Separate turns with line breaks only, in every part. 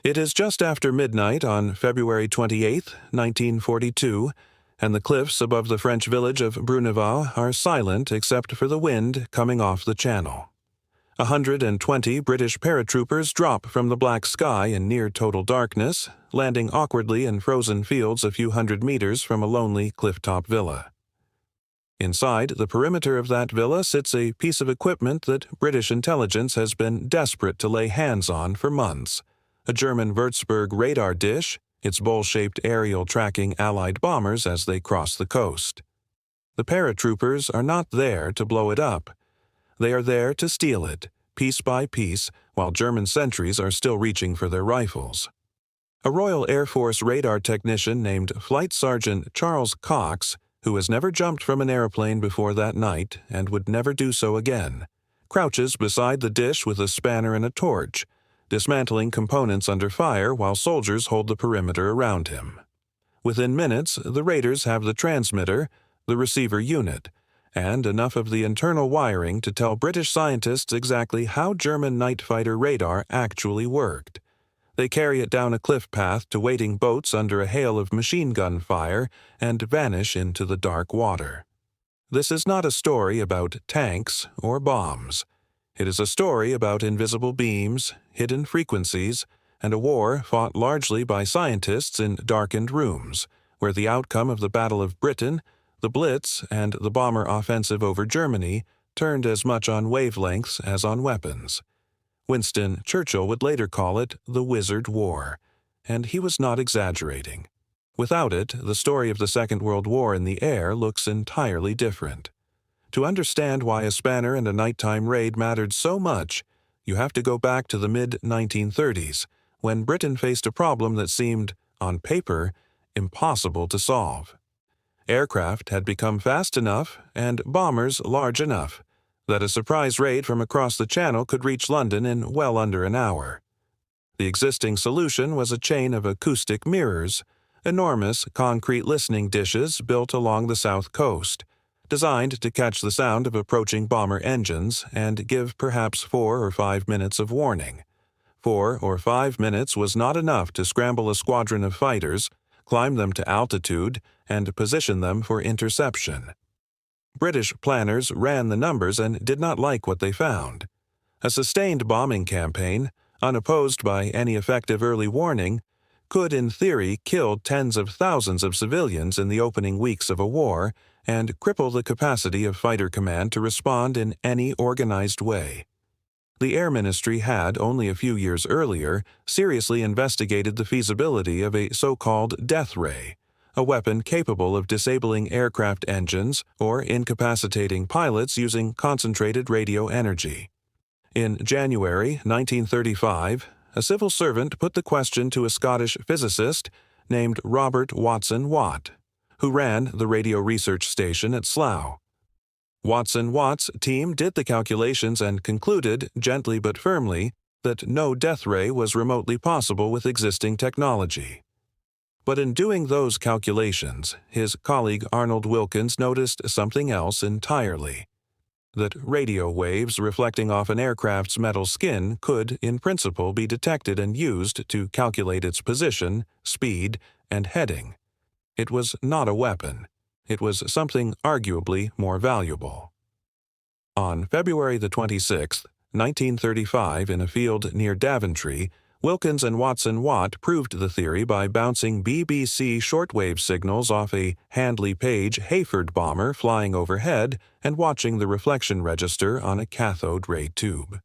It is just after midnight on February 28, 1942, and the cliffs above the French village of WWII are silent except for the wind coming off the channel. 120 British paratroopers drop from the black sky in near total darkness, landing awkwardly in frozen fields a few hundred meters from a lonely clifftop villa. Inside the perimeter of that villa sits a piece of equipment that British intelligence has been desperate to lay hands on for months: a German Würzburg radar dish, its bowl-shaped aerial tracking Allied bombers as they cross the coast. The paratroopers are not there to blow it up. They are there to steal it, piece by piece, while German sentries are still reaching for their rifles. A Royal Air Force radar technician named Flight Sergeant Charles Cox, who has never jumped from an airplane before that night and would never do so again, crouches beside the dish with a spanner and a torch, dismantling components under fire while soldiers hold the perimeter around him. Within minutes, the raiders have the transmitter, the receiver unit, and enough of the internal wiring to tell British scientists exactly how German night fighter radar actually worked. They carry it down a cliff path to waiting boats under a hail of machine gun fire and vanish into the dark water. This is not a story about tanks or bombs. It is a story about invisible beams, hidden frequencies, and a war fought largely by scientists in darkened rooms, where the outcome of the Battle of Britain, the Blitz, and the bomber offensive over Germany turned as much on wavelengths as on weapons. Winston Churchill would later call it the Wizard War, and he was not exaggerating. Without it, the story of the Second World War in the air looks entirely different. To understand why a spanner and a nighttime raid mattered so much, you have to go back to the mid-1930s, when Britain faced a problem that seemed, on paper, impossible to solve. Aircraft had become fast enough and bombers large enough that a surprise raid from across the Channel could reach London in well under an hour. The existing solution was a chain of acoustic mirrors, enormous concrete listening dishes built along the south coast, designed to catch the sound of approaching bomber engines and give perhaps 4 or 5 minutes of warning. 4 or 5 minutes was not enough to scramble a squadron of fighters, climb them to altitude, and position them for interception. British planners ran the numbers and did not like what they found. A sustained bombing campaign, unopposed by any effective early warning, could in theory kill tens of thousands of civilians in the opening weeks of a war and cripple the capacity of fighter command to respond in any organized way. The Air Ministry had, only a few years earlier, seriously investigated the feasibility of a so-called death ray, a weapon capable of disabling aircraft engines or incapacitating pilots using concentrated radio energy. In January 1935, a civil servant put the question to a Scottish physicist named Robert Watson Watt, who ran the radio research station at Slough. Watson Watt's team did the calculations and concluded, gently but firmly, that no death ray was remotely possible with existing technology. But in doing those calculations, his colleague Arnold Wilkins noticed something else entirely: that radio waves reflecting off an aircraft's metal skin could, in principle, be detected and used to calculate its position, speed, and heading. It was not a weapon. It was something arguably more valuable. On February the 26th, 1935, in a field near Daventry, Wilkins and Watson Watt proved the theory by bouncing BBC shortwave signals off a Handley Page Hayford bomber flying overhead and watching the reflection register on a cathode ray tube.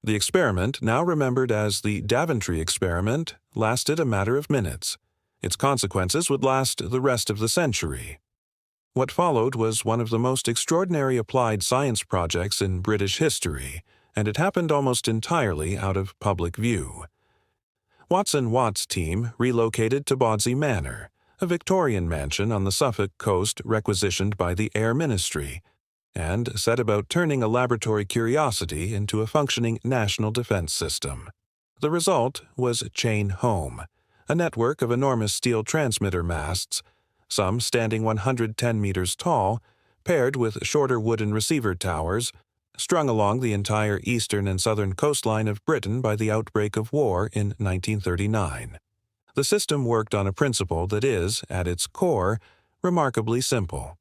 The experiment, now remembered as the Daventry experiment, lasted a matter of minutes. Its consequences would last the rest of the century. What followed was one of the most extraordinary applied science projects in British history, and it happened almost entirely out of public view. Watson Watt's team relocated to Bawdsey Manor, a Victorian mansion on the Suffolk coast requisitioned by the Air Ministry, and set about turning a laboratory curiosity into a functioning national defense system. The result was Chain Home, a network of enormous steel transmitter masts, some standing 110 meters tall, paired with shorter wooden receiver towers, strung along the entire eastern and southern coastline of Britain by the outbreak of war in 1939. The system worked on a principle that is, at its core, remarkably simple.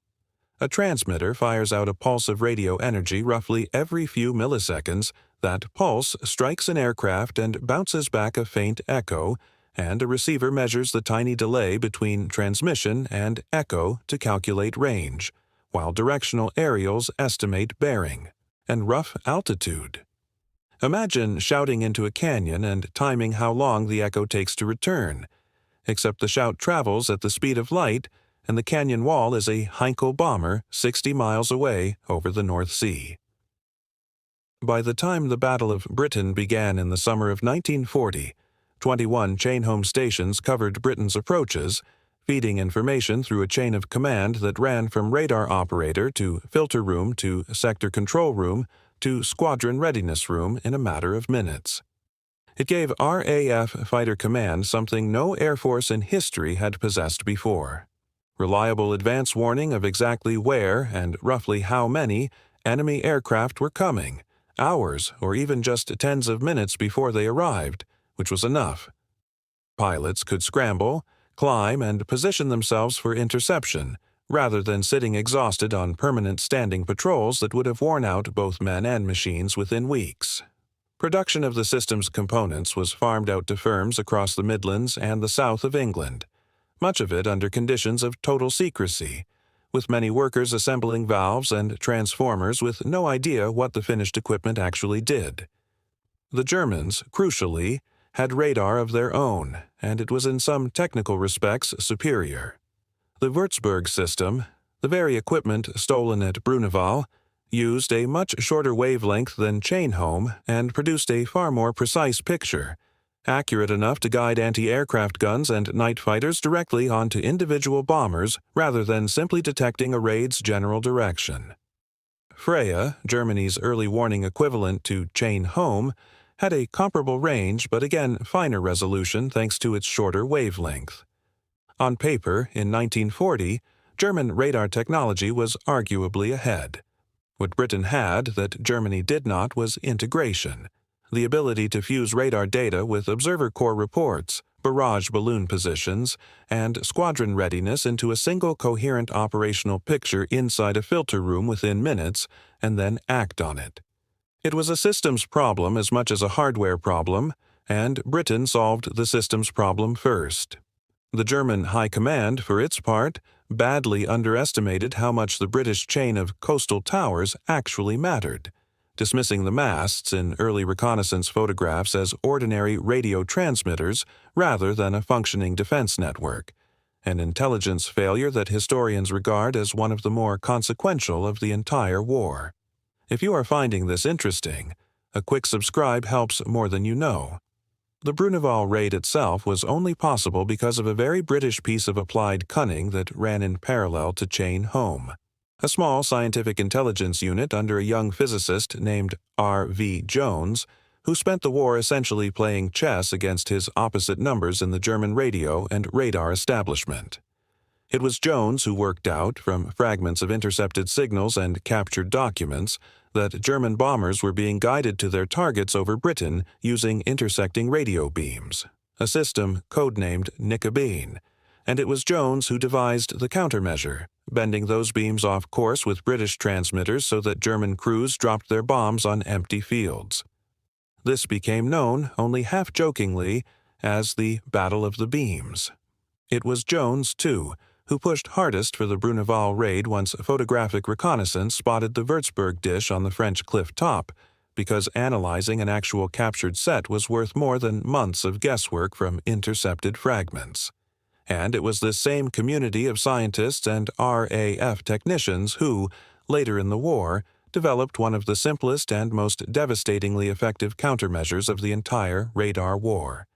A transmitter fires out a pulse of radio energy roughly every few milliseconds. That pulse strikes an aircraft and bounces back a faint echo, and a receiver measures the tiny delay between transmission and echo to calculate range, while directional aerials estimate bearing and rough altitude. Imagine shouting into a canyon and timing how long the echo takes to return, except the shout travels at the speed of light, and the canyon wall is a Heinkel bomber 60 miles away over the North Sea. By the time the Battle of Britain began in the summer of 1940, 21 chain-home stations covered Britain's approaches, feeding information through a chain of command that ran from radar operator to filter room to sector control room to squadron readiness room in a matter of minutes. It gave RAF Fighter Command something no Air Force in history had possessed before: reliable advance warning of exactly where and roughly how many enemy aircraft were coming, hours or even just tens of minutes before they arrived, which was enough. Pilots could scramble, climb, and position themselves for interception, rather than sitting exhausted on permanent standing patrols that would have worn out both men and machines within weeks. Production of the system's components was farmed out to firms across the Midlands and the south of England, much of it under conditions of total secrecy, with many workers assembling valves and transformers with no idea what the finished equipment actually did. The Germans, crucially, had radar of their own, and it was in some technical respects superior. The Würzburg system, the very equipment stolen at Bruneval, used a much shorter wavelength than chain-home and produced a far more precise picture, accurate enough to guide anti-aircraft guns and night fighters directly onto individual bombers rather than simply detecting a raid's general direction. Freya, Germany's early warning equivalent to chain-home, had a comparable range but again finer resolution thanks to its shorter wavelength. On paper, in 1940, German radar technology was arguably ahead. What Britain had that Germany did not was integration, the ability to fuse radar data with observer corps reports, barrage balloon positions, and squadron readiness into a single coherent operational picture inside a filter room within minutes, and then act on it. It was a systems problem as much as a hardware problem, and Britain solved the systems problem first. The German High Command, for its part, badly underestimated how much the British chain of coastal towers actually mattered, dismissing the masts in early reconnaissance photographs as ordinary radio transmitters rather than a functioning defense network, an intelligence failure that historians regard as one of the more consequential of the entire war. If you are finding this interesting, a quick subscribe helps more than you know. The Bruneval raid itself was only possible because of a very British piece of applied cunning that ran in parallel to Chain Home. A small scientific intelligence unit under a young physicist named R.V. Jones, who spent the war essentially playing chess against his opposite numbers in the German radio and radar establishment. It was Jones who worked out, from fragments of intercepted signals and captured documents, that German bombers were being guided to their targets over Britain using intersecting radio beams, a system codenamed Nicobene, and it was Jones who devised the countermeasure, bending those beams off course with British transmitters so that German crews dropped their bombs on empty fields. This became known, only half-jokingly, as the Battle of the Beams. It was Jones, too, who pushed hardest for the Bruneval raid once photographic reconnaissance spotted the Würzburg dish on the French cliff top, because analyzing an actual captured set was worth more than months of guesswork from intercepted fragments. And it was this same community of scientists and RAF technicians who, later in the war, developed one of the simplest and most devastatingly effective countermeasures of the entire radar war: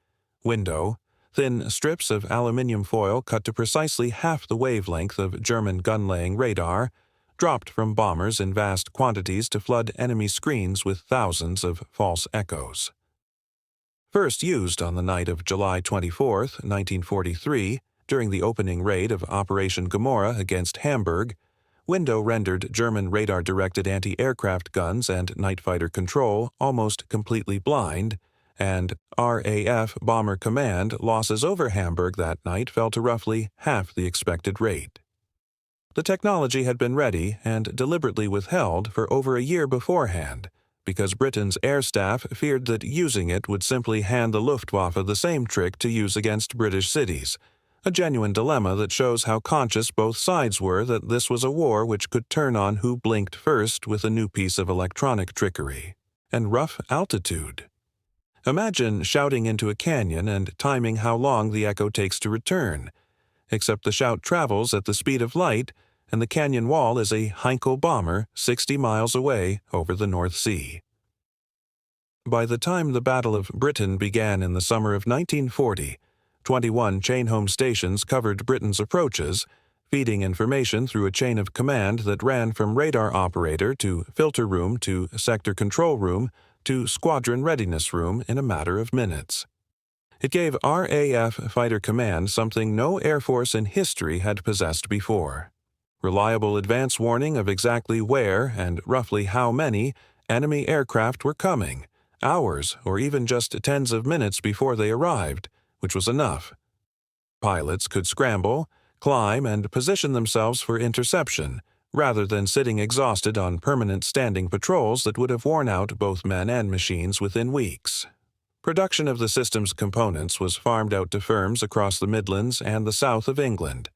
window, thin strips of aluminium foil cut to precisely half the wavelength of German gun-laying radar, dropped from bombers in vast quantities to flood enemy screens with thousands of false echoes. First used on the night of July 24, 1943, during the opening raid of Operation Gomorrah against Hamburg, window rendered German radar-directed anti-aircraft guns and night fighter control almost completely blind, and RAF Bomber Command losses over Hamburg that night fell to roughly half the expected rate. The technology had been ready and deliberately withheld for over a year beforehand, because Britain's air staff feared that using it would simply hand the Luftwaffe the same trick to use against British cities, a genuine dilemma that shows how conscious both sides were that this was a war which could turn on who blinked first with a new piece of electronic trickery. And rough altitude. Imagine shouting into a canyon and timing how long the echo takes to return, except the shout travels at the speed of light, and the canyon wall is a Heinkel bomber 60 miles away over the North Sea. By the time the Battle of Britain began in the summer of 1940, 21 chain-home stations covered Britain's approaches, feeding information through a chain of command that ran from radar operator to filter room to sector control room to squadron readiness room in a matter of minutes. It gave RAF Fighter Command something no Air Force in history had possessed before: reliable advance warning of exactly where and roughly how many enemy aircraft were coming, hours or even just tens of minutes before they arrived, which was enough. Pilots could scramble, climb, and position themselves for interception, rather than sitting exhausted on permanent standing patrols that would have worn out both men and machines within weeks. Production of the system's components was farmed out to firms across the Midlands and the south of England,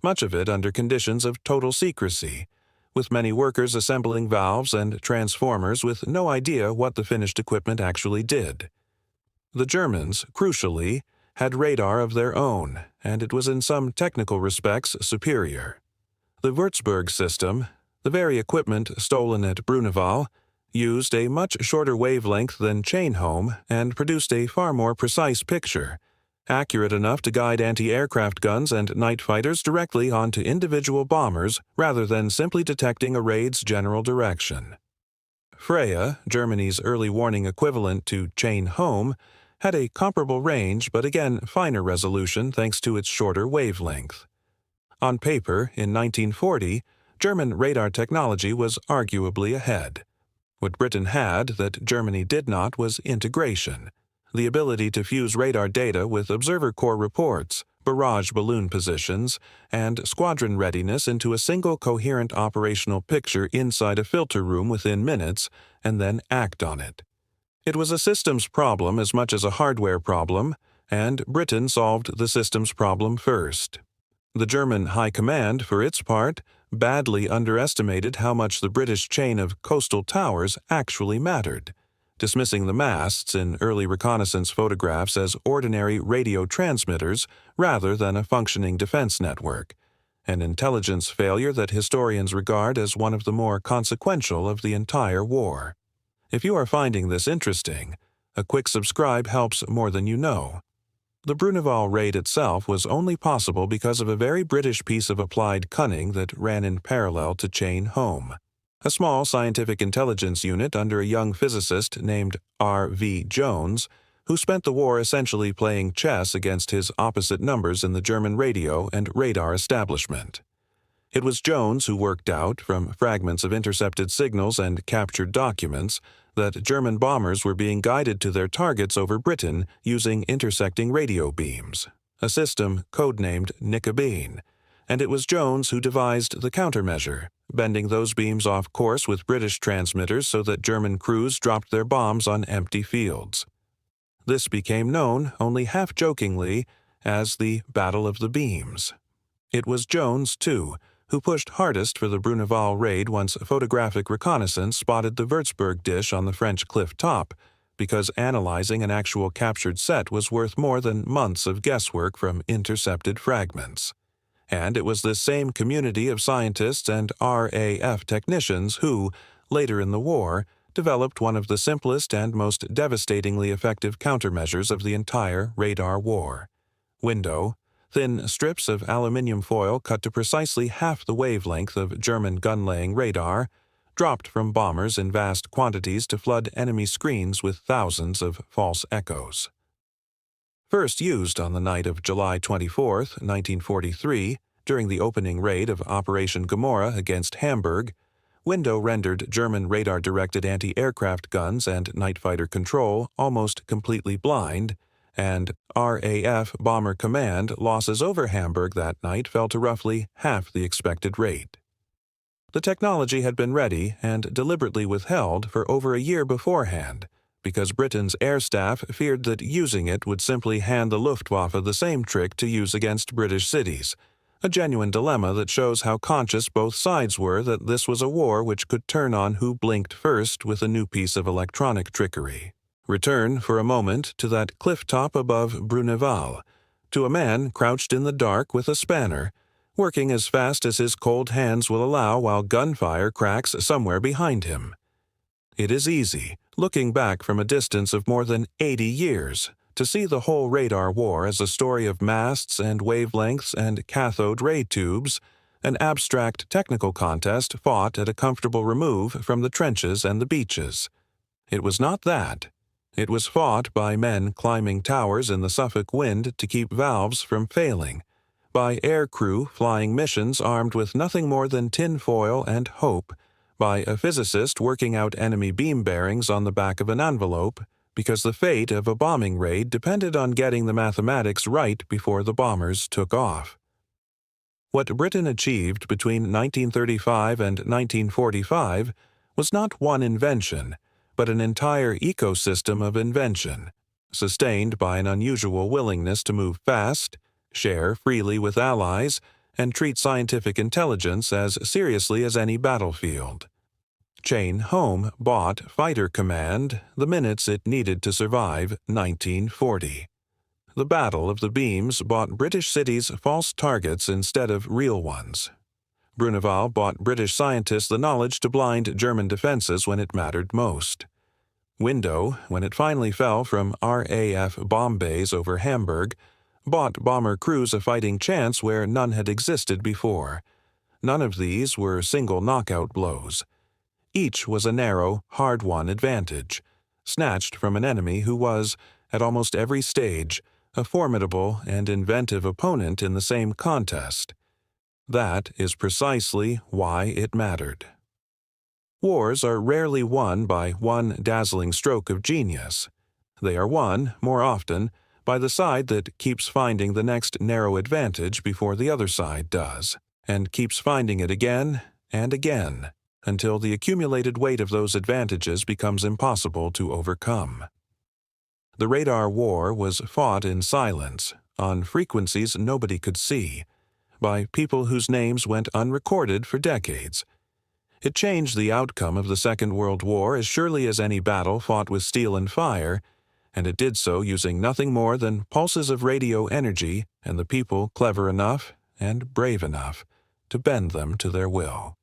much of it under conditions of total secrecy, with many workers assembling valves and transformers with no idea what the finished equipment actually did. The Germans, crucially, had radar of their own, and it was in some technical respects superior. The Würzburg system, the very equipment stolen at Bruneval, used a much shorter wavelength than chain-home and produced a far more precise picture, accurate enough to guide anti-aircraft guns and night fighters directly onto individual bombers rather than simply detecting a raid's general direction. Freya, Germany's early warning equivalent to chain-home, had a comparable range but again finer resolution thanks to its shorter wavelength. On paper, in 1940, German radar technology was arguably ahead. What Britain had that Germany did not was integration, the ability to fuse radar data with observer corps reports, barrage balloon positions, and squadron readiness into a single coherent operational picture inside a filter room within minutes, and then act on it. It was a systems problem as much as a hardware problem, and Britain solved the systems problem first. The German High Command, for its part, badly underestimated how much the British chain of coastal towers actually mattered, dismissing the masts in early reconnaissance photographs as ordinary radio transmitters rather than a functioning defense network, an intelligence failure that historians regard as one of the more consequential of the entire war. If you are finding this interesting, a quick subscribe helps more than you know. The Bruneval raid itself was only possible because of a very British piece of applied cunning that ran in parallel to chain home. A small scientific intelligence unit under a young physicist named R.V. Jones, who spent the war essentially playing chess against his opposite numbers in the German radio and radar establishment. It was Jones who worked out, from fragments of intercepted signals and captured documents, that German bombers were being guided to their targets over Britain using intersecting radio beams, a system codenamed Nicobene, and it was Jones who devised the countermeasure, bending those beams off course with British transmitters so that German crews dropped their bombs on empty fields. This became known, only half-jokingly, as the Battle of the Beams. It was Jones, too, who pushed hardest for the Bruneval raid once photographic reconnaissance spotted the Würzburg dish on the French cliff top, because analyzing an actual captured set was worth more than months of guesswork from intercepted fragments. And it was this same community of scientists and RAF technicians who, later in the war, developed one of the simplest and most devastatingly effective countermeasures of the entire radar war. Window, thin strips of aluminium foil cut to precisely half the wavelength of German gun-laying radar, dropped from bombers in vast quantities to flood enemy screens with thousands of false echoes. First used on the night of July 24, 1943, During the opening raid of Operation Gomorrah against Hamburg, Window rendered German radar-directed anti-aircraft guns and night fighter control almost completely blind, and RAF Bomber Command losses over Hamburg that night fell to roughly half the expected rate. The technology had been ready and deliberately withheld for over a year beforehand, because Britain's air staff feared that using it would simply hand the Luftwaffe the same trick to use against British cities, a genuine dilemma that shows how conscious both sides were that this was a war which could turn on who blinked first with a new piece of electronic trickery. Return for a moment to that cliff top above Bruneval, to a man crouched in the dark with a spanner, working as fast as his cold hands will allow while gunfire cracks somewhere behind him. It is easy, looking back from a distance of more than 80 years, to see the whole radar war as a story of masts and wavelengths and cathode ray tubes, an abstract technical contest fought at a comfortable remove from the trenches and the beaches. It was not that. It was fought by men climbing towers in the Suffolk wind to keep valves from failing, by air crew flying missions armed with nothing more than tin foil and hope, by a physicist working out enemy beam bearings on the back of an envelope, because the fate of a bombing raid depended on getting the mathematics right before the bombers took off. What Britain achieved between 1935 and 1945 was not one invention, but an entire ecosystem of invention, sustained by an unusual willingness to move fast, share freely with allies, and treat scientific intelligence as seriously as any battlefield. Chain Home bought Fighter Command the minutes it needed to survive 1940. The Battle of the Beams bought British cities false targets instead of real ones. Bruneval bought British scientists the knowledge to blind German defenses when it mattered most. Window, when it finally fell from RAF bomb bays over Hamburg, bought bomber crews a fighting chance where none had existed before. None of these were single knockout blows. Each was a narrow, hard-won advantage, snatched from an enemy who was, at almost every stage, a formidable and inventive opponent in the same contest. That is precisely why it mattered. Wars are rarely won by one dazzling stroke of genius. They are won, more often, by the side that keeps finding the next narrow advantage before the other side does, and keeps finding it again and again, until the accumulated weight of those advantages becomes impossible to overcome. The radar war was fought in silence, on frequencies nobody could see, by people whose names went unrecorded for decades. It changed the outcome of the Second World War as surely as any battle fought with steel and fire, and it did so using nothing more than pulses of radio energy and the people clever enough and brave enough to bend them to their will.